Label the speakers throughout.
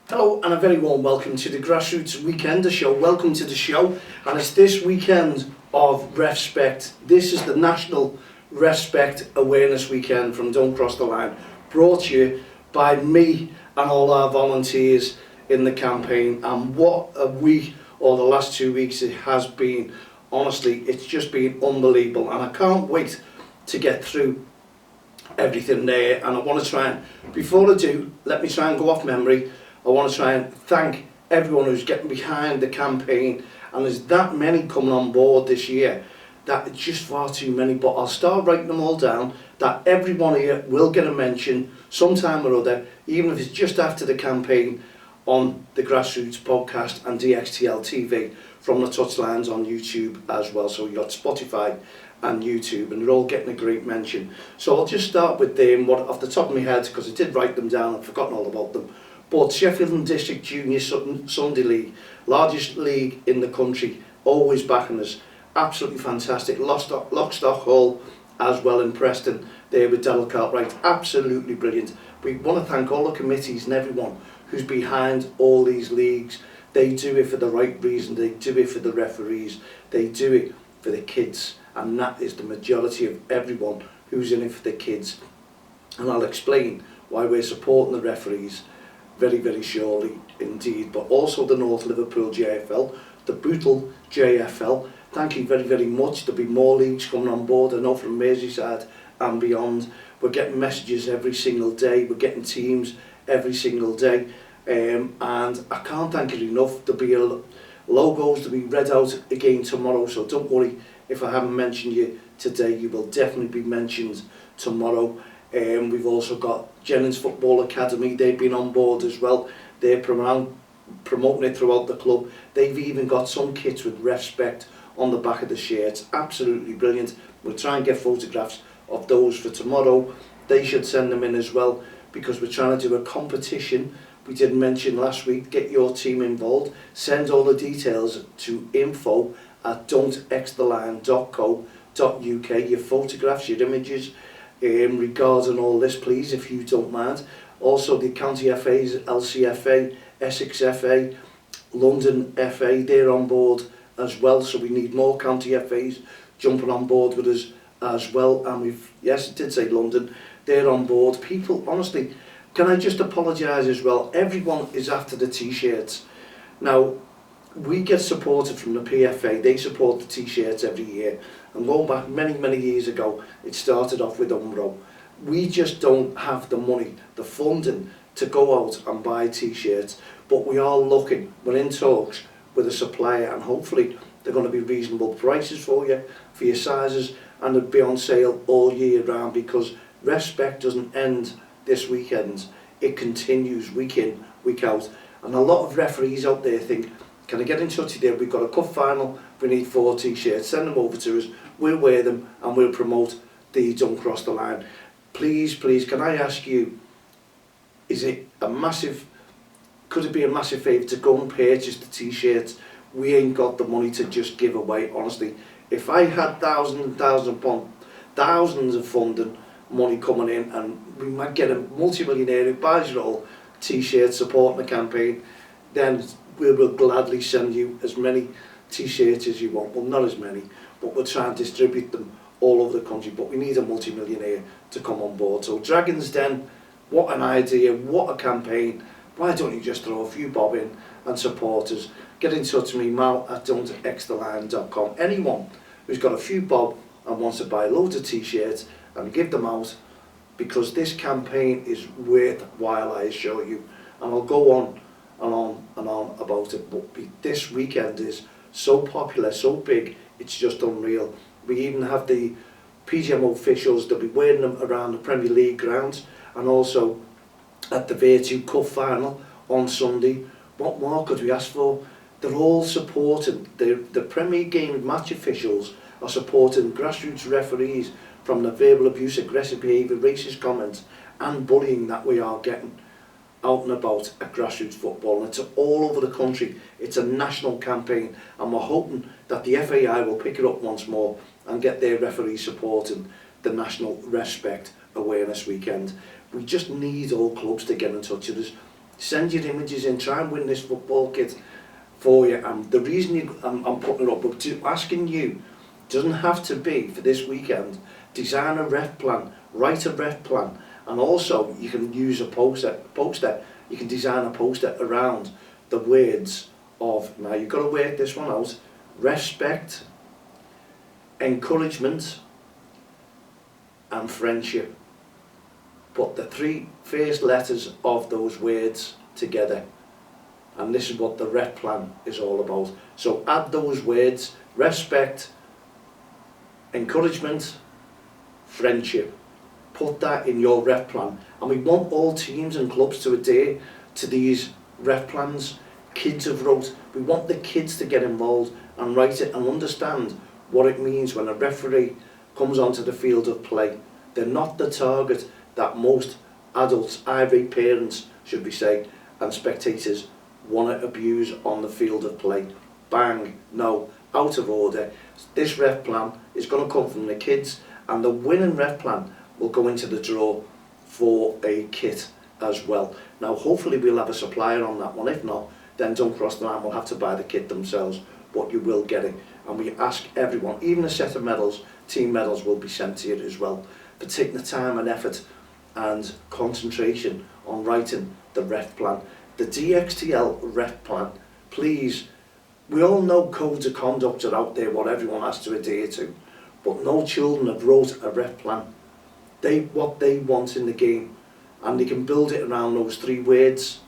Speaker 1: Hello and a very warm welcome to the Grassroots Weekender Show. Welcome to the show, and it's this weekend of REFspect. This is the National REFspect Awareness Weekend from Don't Cross the Line, brought to you by me and all our volunteers in the campaign. And what a week, or the last 2 weeks, it has been. Honestly, it's just been unbelievable, and I can't wait to get through everything there. And I want to try and, before I do, let me try and go off memory. I want to try and thank everyone who's getting behind the campaign, and there's that many coming on board this year that it's just far too many, but I'll start writing them all down, that everyone here will get a mention sometime or other, even if it's just after the campaign, on the Grassroots podcast and DXTL TV from the Touchlines on YouTube as well. So you've got Spotify and YouTube, and they're all getting a great mention. So I'll just start with them, what off the top of my head, because I did write them down, I've forgotten all about them. But Sheffield and District Junior Sunday League, largest league in the country, always backing us, absolutely fantastic. Lockstock Hall as well in Preston, there with Daryl Cartwright, absolutely brilliant. We want to thank all the committees and everyone who's behind all these leagues. They do it for the right reason, they do it for the referees, they do it for the kids, and that is the majority of everyone who's in it for the kids. And I'll explain why we're supporting the referees very, very surely indeed. But also the North Liverpool JFL, the Bootle JFL, thank you very, very much. There'll be more leagues coming on board, I know, from Merseyside and beyond. We're getting messages every single day, we're getting teams every single day, and I can't thank you enough. There'll be logos to be read out again tomorrow, so don't worry if I haven't mentioned you today, you will definitely be mentioned tomorrow. We've also got Jennings Football Academy, they've been on board as well. They're promoting it throughout the club. They've even got some kits with REFspect on the back of the shirts, absolutely brilliant. We'll try and get photographs of those for tomorrow. They should send them in as well, because we're trying to do a competition. We did mention last week, get your team involved. Send all the details to info@don'txtheline.co.uk, your photographs, your images, regarding all this, please, if you don't mind. Also the County FAs, LCFA, Essex FA, London FA, they're on board as well, so we need more County FAs jumping on board with us as well. And we've, yes, it did say London, they're on board. People, honestly, can I just apologise as well, everyone is after the t-shirts. Now, we get supported from the PFA, they support the t-shirts every year, and going back many years ago, it started off with Umbro. We just don't have the money, the funding to go out and buy t-shirts, but we are looking, we're in talks with a supplier, and hopefully they're going to be reasonable prices for you, for your sizes, and they'll be on sale all year round, because REFspect doesn't end this weekend, it continues week in, week out. And a lot of referees out there think, can I get in touch with you? We've got a cup final, we need 4 t-shirts, send them over to us, we'll wear them and we'll promote the Don't Cross the Line. Please, can I ask you, is it a massive, could it be a massive favour to go and purchase the t-shirts? We ain't got the money to just give away, honestly. If I had thousands of funding money coming in, and we might get a multi-millionaire who buys your all t-shirts supporting the campaign, then we will gladly send you as many t-shirts as you want. Well, not as many, but we'll try and distribute them all over the country. But we need a multi-millionaire to come on board. So Dragon's Den, what an idea, what a campaign. Why don't you just throw a few bob in and support us? Get in touch with me, mal@don'txtheline.com. Anyone who's got a few bob and wants to buy loads of t-shirts and give them out, because this campaign is worthwhile, I assure you. And I'll go on and on about it, but this weekend is so popular, so big, it's just unreal. We even have the PGMO officials, they'll be wearing them around the Premier League grounds, and also at the Virtue Cup final on Sunday. What more could we ask for? They're all supporting, the Premier Game match officials are supporting grassroots referees from the verbal abuse, aggressive behaviour, racist comments and bullying that we are getting out and about at grassroots football. And it's all over the country, it's a national campaign, and we're hoping that the FAI will pick it up once more and get their referees supporting the National REFspect Awareness Weekend. We just need all clubs to get in touch with us. Send your images in, try and win this football kit for you. And the reason I'm putting it up, but asking you, doesn't have to be for this weekend. Design a ref plan, write a ref plan, and also you can use a poster. You can design a poster around the words of, now you've got to work this one out, respect, encouragement and friendship. Put the 3 first letters of those words together, and this is what the ref plan is all about. So add those words, respect, encouragement, friendship. Put that in your ref plan, and we want all teams and clubs to adhere to these ref plans. Kids have wrote, we want the kids to get involved and write it and understand what it means when a referee comes onto the field of play. They're not the target that most adults, irate parents should we say, and spectators want to abuse on the field of play. Bang, no, out of order. This ref plan is going to come from the kids, and the winning ref plan will go into the draw for a kit as well. Now hopefully we'll have a supplier on that one. If not, then don't cross the line, we'll have to buy the kit themselves, but you will get it. And we ask everyone, even a set of medals, team medals will be sent to you as well, for taking the time and effort and concentration on writing the ref plan. The DXTL ref plan, please, we all know codes of conduct are out there, what everyone has to adhere to, but no children have wrote a ref plan. What they want in the game, and they can build it around those 3 words.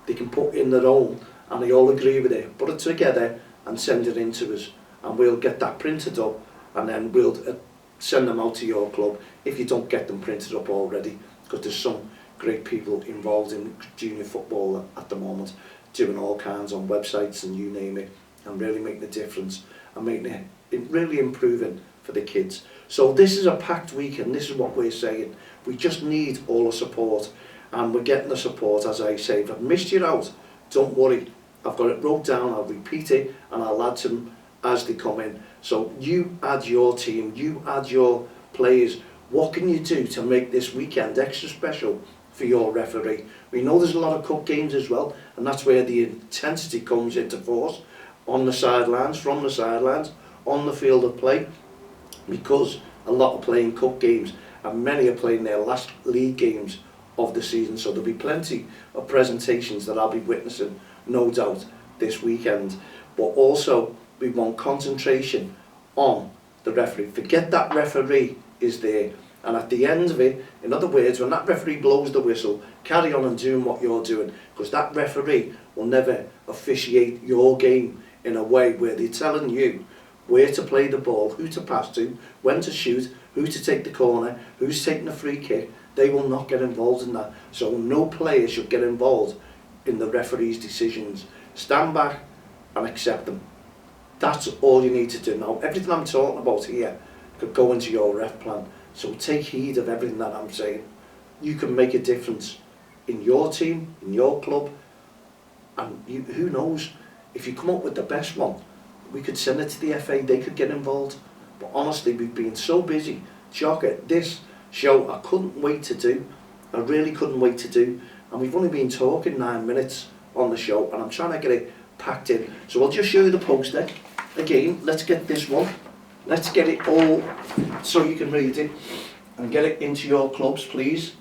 Speaker 1: They can put in their own, and they all agree with it, put it together and send it in to us, and we'll get that printed up, and then we'll send them out to your club if you don't get them printed up already, because there's some great people involved in junior football at the moment, doing all kinds on websites and you name it, and really making a difference and making it really improving for the kids. So this is a packed week, and this is what we're saying. We just need all the support, and we're getting the support, as I say. If I've missed you out, don't worry. I've got it wrote down, I'll repeat it, and I'll add to them as they come in. So you add your team, you add your players. What can you do to make this weekend extra special for your referee? We know there's a lot of cup games as well, and that's where the intensity comes into force, on the sidelines, from the sidelines, on the field of play, because a lot are playing cup games and many are playing their last league games of the season. So there'll be plenty of presentations that I'll be witnessing, no doubt, this weekend. But also we want concentration on the referee. Forget that referee is there, and at the end of it, in other words, when that referee blows the whistle, carry on and doing what you're doing, because that referee will never officiate your game in a way where they're telling you where to play the ball, who to pass to, when to shoot, who to take the corner, who's taking the free kick. They will not get involved in that. So no player should get involved in the referee's decisions. Stand back and accept them. That's all you need to do. Now, everything I'm talking about here could go into your ref plan. So take heed of everything that I'm saying. You can make a difference in your team, in your club, and who knows, if you come up with the best one, we could send it to the FA, they could get involved. But honestly, we've been so busy. Shocker, this show I couldn't wait to do. I really couldn't wait to do. And we've only been talking 9 minutes on the show, and I'm trying to get it packed in. So I'll just show you the poster. Again, let's get this one. Let's get it all so you can read it and get it into your clubs, please.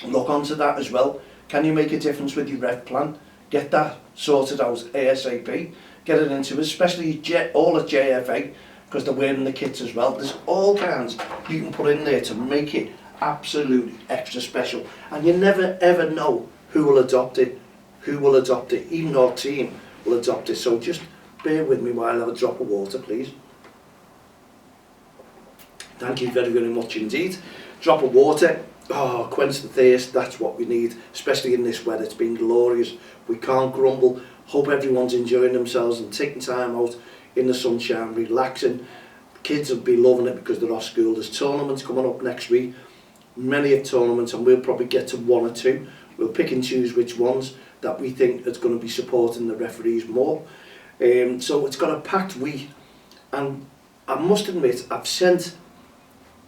Speaker 1: Look onto that as well. Can you make a difference with your ref plan? Get that sorted out ASAP. Get it into, especially all at JFA, because they're wearing the kits as well. There's all kinds you can put in there to make it absolutely extra special. And you never ever know who will adopt it, even our team will adopt it. So just bear with me while I have a drop of water, please. Thank you very, very much indeed. Drop of water. Oh, quench the thirst, that's what we need, especially in this weather. It's been glorious. We can't grumble. Hope everyone's enjoying themselves and taking time out in the sunshine, relaxing. Kids will be loving it because they're off school. There's tournaments coming up next week, many of tournaments, and we'll probably get to 1 or 2. We'll pick and choose which ones that we think is going to be supporting the referees more. So it's got a packed week, and I must admit, I've sent,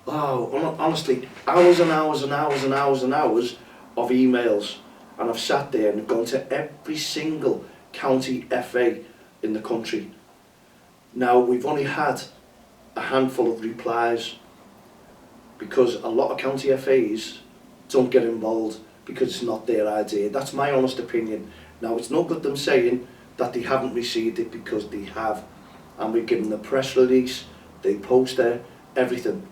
Speaker 1: honestly, hours and hours and hours and hours and hours of emails. and I've sat there and gone to every single county FA in the country. Now, we've only had a handful of replies because a lot of county FAs don't get involved because it's not their idea. That's my honest opinion. Now, it's no good them saying that they haven't received it, because they have. And we've given the press release, the poster, everything.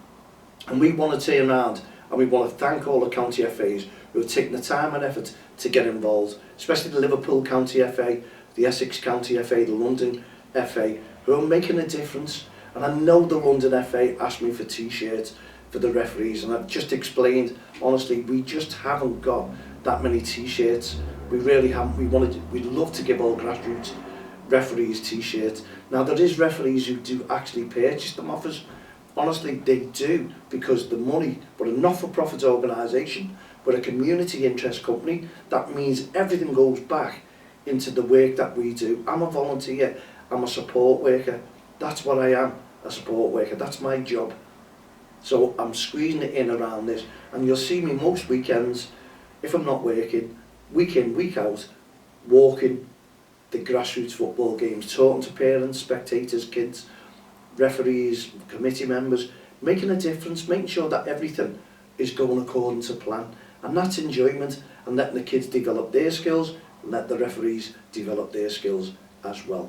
Speaker 1: And we want to turn around and we want to thank all the county FAs who have taken the time and effort to get involved, especially the Liverpool County FA, the Essex County FA, the London FA, who are making a difference. And I know the London FA asked me for t-shirts for the referees, and I've just explained, honestly, we just haven't got that many t-shirts. We really haven't. We'd love to give all grassroots referees t-shirts. Now, there is referees who do actually purchase them off us. Honestly, they do, because the money, we're a not-for-profit organisation, we're a community interest company. That means everything goes back into the work that we do. I'm a volunteer, I'm a support worker. That's what I am, a support worker. That's my job. So I'm squeezing it in around this, and you'll see me most weekends, if I'm not working, week in, week out, walking the grassroots football games, talking to parents, spectators, kids, referees, committee members, making a difference, making sure that everything is going according to plan. And that's enjoyment, and letting the kids develop their skills, and let the referees develop their skills as well.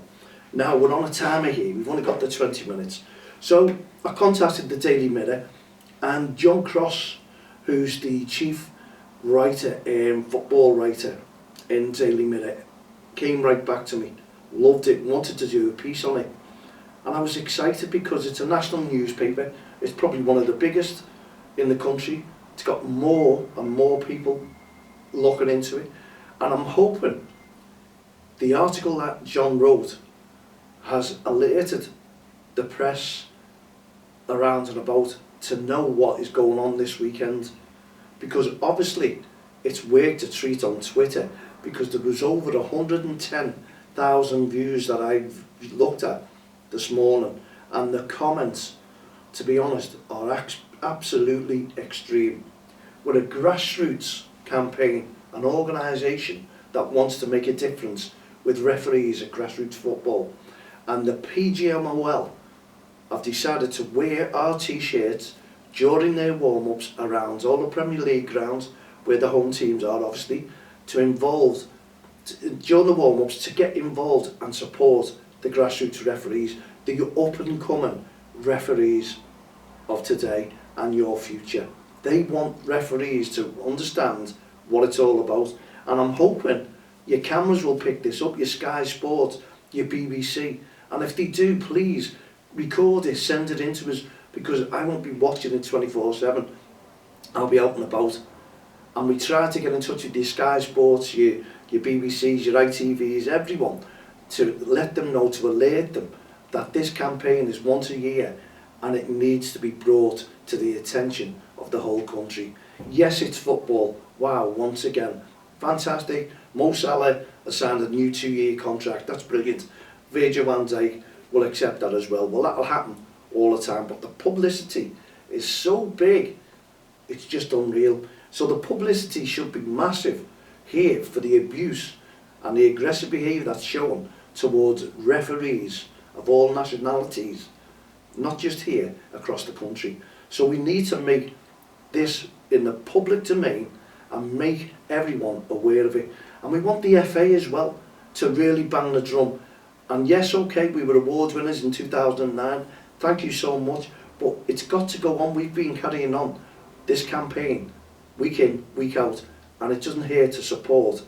Speaker 1: Now, we're on a timer here, we've only got the 20 minutes. So I contacted the Daily Mirror, and John Cross, who's the chief writer, football writer in Daily Mirror, came right back to me, loved it, wanted to do a piece on it. And I was excited because it's a national newspaper, it's probably one of the biggest in the country, it's got more and more people looking into it, and I'm hoping the article that John wrote has alerted the press around and about to know what is going on this weekend, because obviously it's worked a treat on Twitter, because there was over 110,000 views that I've looked at this morning, and the comments, to be honest, are absolutely extreme. We're a grassroots campaign, an organisation that wants to make a difference with referees at grassroots football, and the PGMOL have decided to wear our t-shirts during their warm-ups around all the Premier League grounds where the home teams are, obviously, during the warm-ups, to get involved and support the grassroots referees, the up-and-coming referees of today and your future. They want referees to understand what it's all about, and I'm hoping your cameras will pick this up, your Sky Sports, your BBC, and if they do, please record it, send it in to us, because I won't be watching it 24/7. I'll be out and about. And we try to get in touch with your Sky Sports, your BBCs, your ITVs, everyone, to let them know, to alert them that this campaign is once a year and it needs to be brought to the attention of the whole country. Yes, it's football. Wow, once again. Fantastic. Mo Salah has signed a new 2-year contract. That's brilliant. Virgil van Dijk will accept that as well. Well, that'll happen all the time, but the publicity is so big, it's just unreal. So the publicity should be massive here for the abuse and the aggressive behaviour that's shown towards referees of all nationalities, not just here, across the country. So we need to make this in the public domain and make everyone aware of it. And we want the FA as well to really bang the drum. And yes, okay, we were award winners in 2009, thank you so much, but it's got to go on. We've been carrying on this campaign week in, week out, and it doesn't hurt to support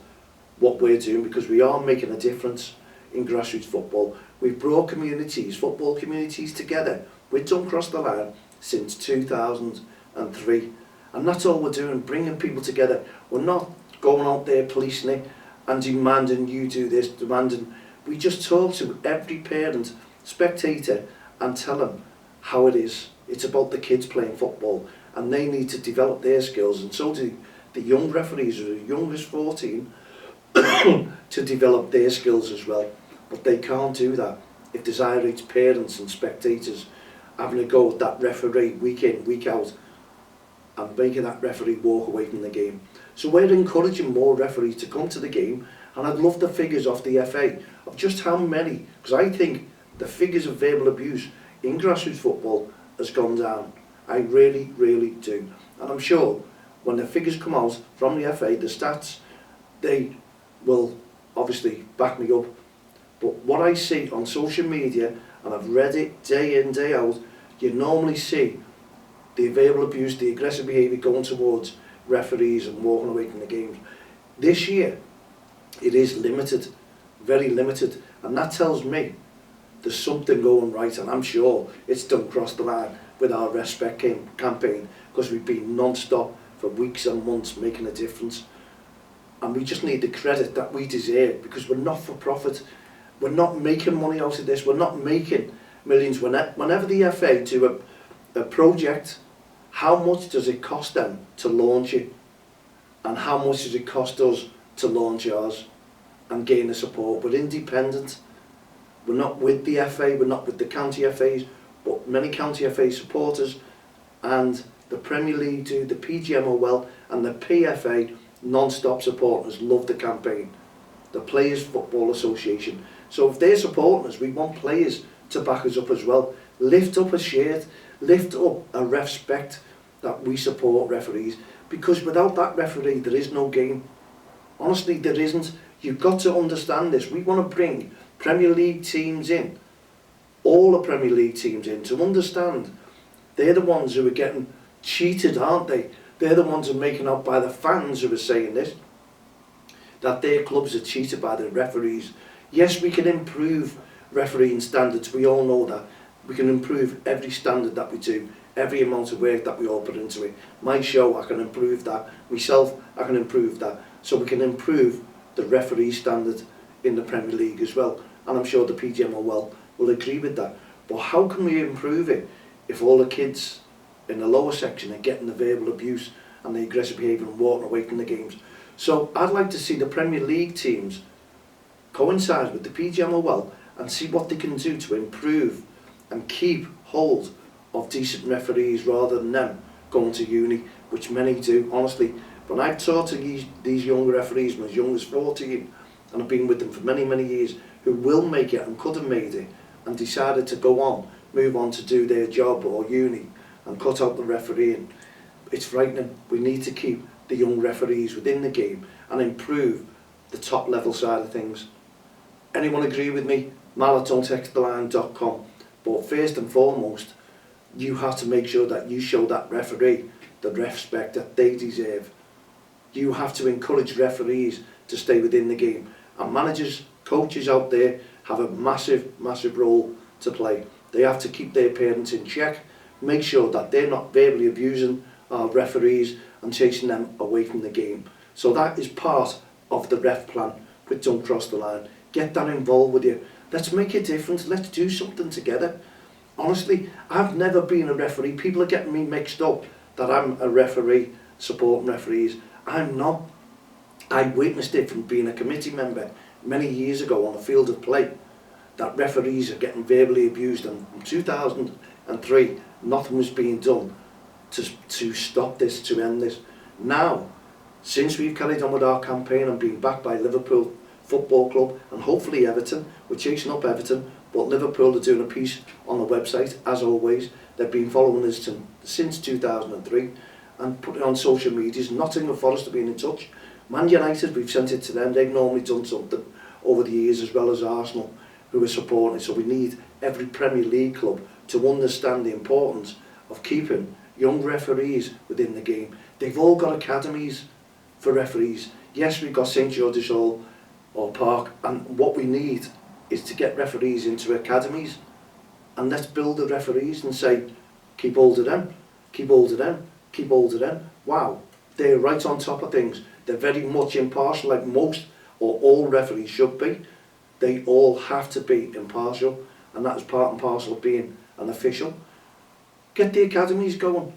Speaker 1: what we're doing, because we are making a difference in grassroots football. We've brought communities, football communities together. We've done Cross the Line since 2003, and that's all we're doing, bringing people together. We're not going out there policing it and demanding you do this, demanding. We just talk to every parent, spectator, and tell them how it is. It's about the kids playing football, and they need to develop their skills, and so do the young referees who are as young as 14 to develop their skills as well. But they can't do that if there's irate parents and spectators having a go at that referee week in, week out, and making that referee walk away from the game. So we're encouraging more referees to come to the game, and I'd love the figures off the FA of just how many, because I think the figures of verbal abuse in grassroots football has gone down. I really, really do. And I'm sure when the figures come out from the FA, the stats, they will obviously back me up. But what I see on social media, and I've read it day in, day out, you normally see the verbal abuse, the aggressive behaviour going towards referees and walking away from the games. This year, it is limited, very limited, and that tells me there's something going right, and I'm sure it's done cross the line with our REFspect campaign, because we've been non-stop for weeks and months making a difference, and we just need the credit that we deserve, because we're not for profit, we're not making money out of this, we're not making millions. Whenever the FA do a project, how much does it cost them to launch it, and how much does it cost us to launch ours and gain the support? We're independent, we're not with the FA, we're not with the county FAs, but many county FA supporters and the Premier League do, the PGMOL and the PFA non-stop supporters love the campaign, the Players Football Association. So if they're supporting us, we want players to back us up as well. Lift up a shirt, lift up a REFspect that we support referees, because without that referee there is no game. Honestly, there isn't. You've got to understand this. We want to bring Premier League teams in, all the Premier League teams in, to understand they're the ones who are getting cheated, aren't they? They're the ones who are making out by the fans who are saying this, that their clubs are cheated by the referees. Yes, we can improve refereeing standards, we all know that. We can improve every standard that we do, every amount of work that we all put into it. My show, I can improve that. Myself, I can improve that. So we can improve the referee standard in the Premier League as well. And I'm sure the PGMOL will agree with that. But how can we improve it if all the kids in the lower section are getting the verbal abuse and the aggressive behaviour and walking away from the games? So I'd like to see the Premier League teams coincide with the PGMOL and see what they can do to improve and keep hold of decent referees rather than them going to uni, which many do. Honestly, when I've taught to these young referees from as young as 14, and I've been with them for many, many years, who will make it and could have made it and decided to go on, move on to do their job or uni and cut out the refereeing, it's frightening. We need to keep the young referees within the game and improve the top level side of things. Anyone agree with me? mal@don'ttexttheline.com. But first and foremost, you have to make sure that you show that referee the REFspect that they deserve. You have to encourage referees to stay within the game. And managers, coaches out there have a massive, massive role to play. They have to keep their parents in check, make sure that they're not verbally abusing our referees and chasing them away from the game. So that is part of the ref plan with Don't Cross the Line. Get that involved with you. Let's make a difference. Let's do something together. Honestly, I've never been a referee. People are getting me mixed up that I'm a referee supporting referees. I'm not. I witnessed it from being a committee member many years ago on a field of play, that referees are getting verbally abused, and in 2003 nothing was being done to stop this, to end this. Now, since we've carried on with our campaign and been backed by Liverpool Football Club and hopefully Everton, we're chasing up Everton, but Liverpool are doing a piece on the website as always. They've been following us since 2003 and put it on social medias. Nottingham Forest have been in touch. Man United, we've sent it to them. They've normally done something over the years, as well as Arsenal, who are supporting it. So we need every Premier League club to understand the importance of keeping young referees within the game. They've all got academies for referees. Yes, we've got St George's Hall or Park, and what we need is to get referees into academies, and let's build the referees and say, keep hold of them, keep hold of them, keep hold of them. Wow, they're right on top of things. They're very much impartial, like most or all referees should be. They all have to be impartial, and that is part and parcel of being an official. Get the academies going.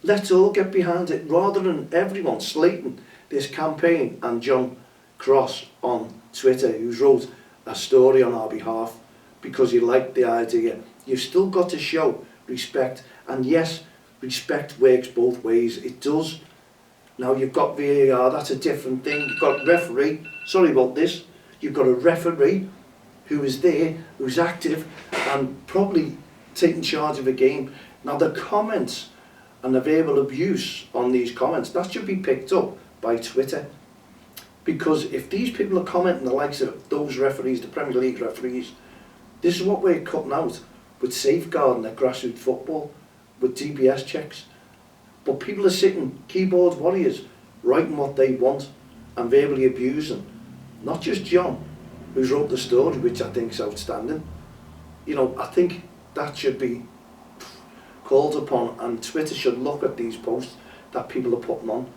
Speaker 1: Let's all get behind it, rather than everyone slating this campaign. And John Cross on Twitter, who's wrote a story on our behalf because he liked the idea. You've still got to show respect, and yes, respect works both ways. It does Now you've got VAR, that's a different thing. You've got referee, sorry about this, you've got a referee who is there, who's active and probably taking charge of a game. Now the comments and the verbal abuse on these comments, that should be picked up by Twitter. Because if these people are commenting the likes of those referees, the Premier League referees, this is what we're cutting out with safeguarding at grassroots football, with DBS checks. But people are sitting, keyboard warriors, writing what they want and verbally abusing. Not just John, who's wrote the story, which I think is outstanding. You know, I think that should be called upon, and Twitter should look at these posts that people are putting on.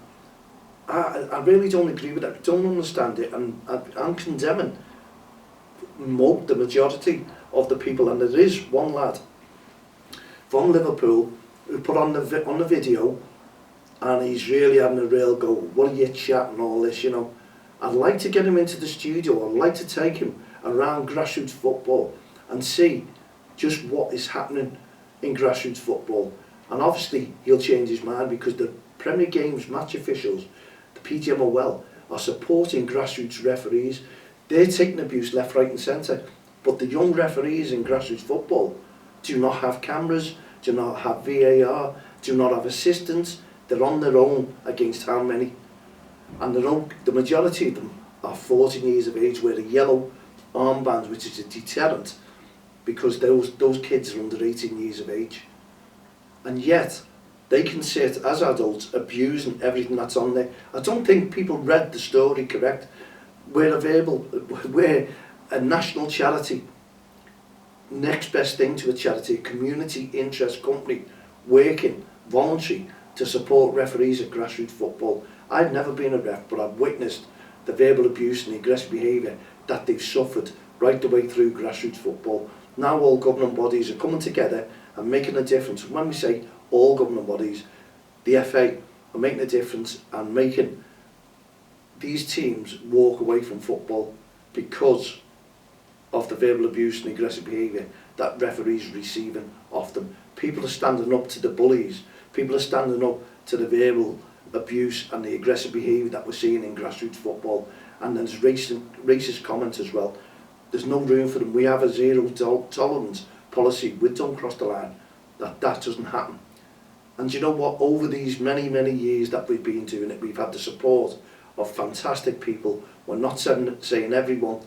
Speaker 1: I really don't agree with it, don't understand it, and I'm condemning the majority of the people. And there is one lad from Liverpool who put on the video, and he's really having a real go. What are you chatting all this, you know? I'd like to get him into the studio. I'd like to take him around grassroots football and see just what is happening in grassroots football. And obviously he'll change his mind, because the Premier Games match officials, the PGMOL, are supporting grassroots referees. They're taking abuse left, right and centre. But the young referees in grassroots football do not have cameras, do not have VAR, do not have assistants. They're on their own against how many? And the majority of them are 14 years of age, wear a yellow armband, which is a deterrent, because those kids are under 18 years of age. And yet they can sit as adults abusing everything that's on there. I don't think people read the story correct. We're a national charity, next best thing to a charity, a community interest company, working voluntary to support referees at grassroots football. I've never been a ref, but I've witnessed the verbal abuse and the aggressive behaviour that they've suffered right the way through grassroots football. Now all governing bodies are coming together and making a difference. When we say all governing bodies, the FA are making a difference and making these teams walk away from football because of the verbal abuse and aggressive behaviour that referees are receiving off them. People are standing up to the bullies. People are standing up to the verbal abuse and the aggressive behaviour that we're seeing in grassroots football. And there's racist comments as well. There's no room for them. We have a zero tolerance policy. We don't cross the line. That doesn't happen. And you know what? Over these many years that we've been doing it, we've had the support of fantastic people. We're not saying everyone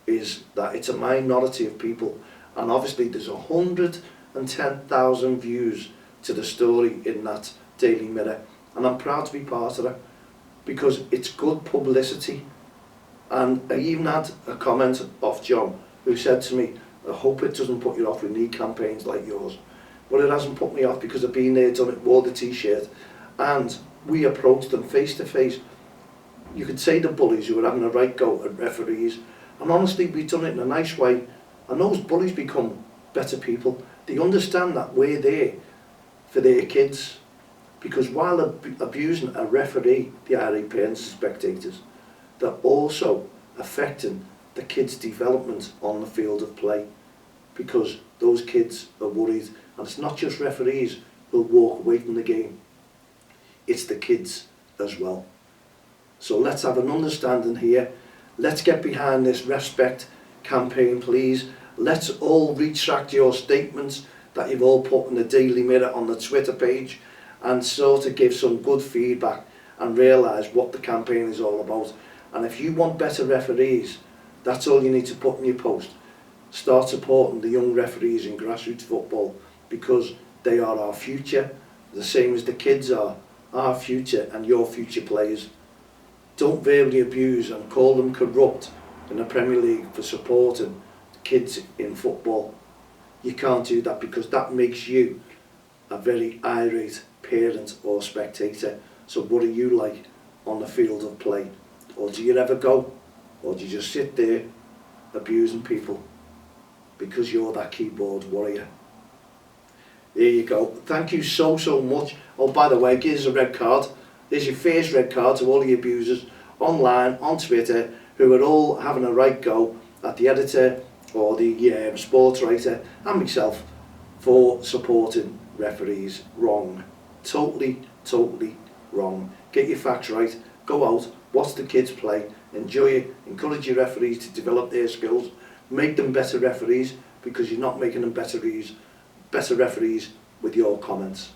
Speaker 1: is that. It's a minority of people. And obviously there's 110,000 views to the story in that Daily Mirror. And I'm proud to be part of it, because it's good publicity. And I even had a comment off John, who said to me, I hope it doesn't put you off, we need campaigns like yours. Well, it hasn't put me off, because I've been there, done it, wore the t-shirt, and we approached them face to face. You could say the bullies who were having a right go at referees, and honestly we've done it in a nice way, and those bullies become better people. They understand that we're there for their kids, because while abusing a referee, the RE parents and spectators, they're also affecting the kids' development on the field of play, because those kids are worried. And it's not just referees who'll walk away from the game, it's the kids as well. So let's have an understanding here. Let's get behind this REFspect campaign, please. Let's all retract your statements that you've all put in the Daily Mirror on the Twitter page, and sort of give some good feedback and realise what the campaign is all about. And if you want better referees, that's all you need to put in your post. Start supporting the young referees in grassroots football, because they are our future, the same as the kids are our future and your future players. Don't verbally abuse and call them corrupt in the Premier League for supporting kids in football. You can't do that, because that makes you a very irate parent or spectator. So what are you like on the field of play? Or do you ever go? Or do you just sit there abusing people because you're that keyboard warrior? There you go. Thank you so much. Oh, by the way, here's a red card. There's your first red card to all the abusers online, on Twitter, who are all having a right go at the editor or the sports writer and myself for supporting referees. Wrong. Totally wrong. Get your facts right, go out, watch the kids play, enjoy it, encourage your referees to develop their skills, make them better referees, because you're not making them better referees with your comments.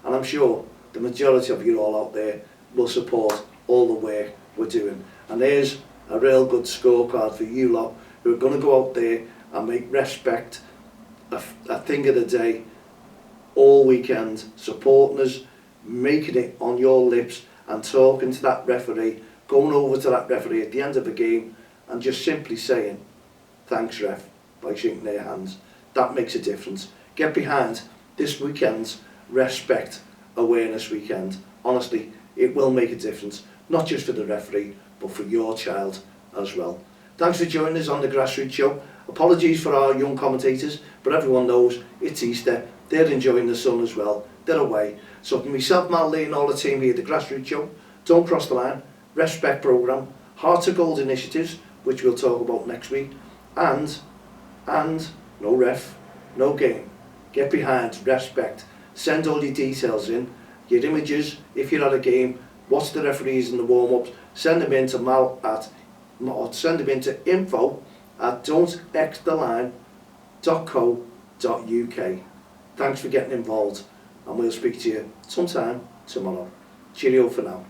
Speaker 1: And I'm sure the majority of you all out there will support all the work we're doing. And there's a real good scorecard for you lot who are going to go out there and make REFspect a thing of the day all weekend, supporting us, making it on your lips and talking to that referee, going over to that referee at the end of the game and just simply saying, thanks ref, by shaking their hands. That makes a difference. Get behind this weekend's REFspect Awareness Weekend. Honestly, it will make a difference, not just for the referee, but for your child as well. Thanks for joining us on the Grassroots Show. Apologies for our young commentators, but everyone knows it's Easter. They're enjoying the sun as well. They're away. So for myself, Mal Lee and all the team here at the Grassroots Show, don't cross the line, REFspect programme, Heart of Gold initiatives, which we'll talk about next week, and no ref, no game. Get behind REFspect. Send all your details in, your images, if you're at a game, watch the referees in the warm-ups, send them in to send them into info@don'txtheline.co.uk. Thanks for getting involved, and we'll speak to you sometime tomorrow. Cheerio for now.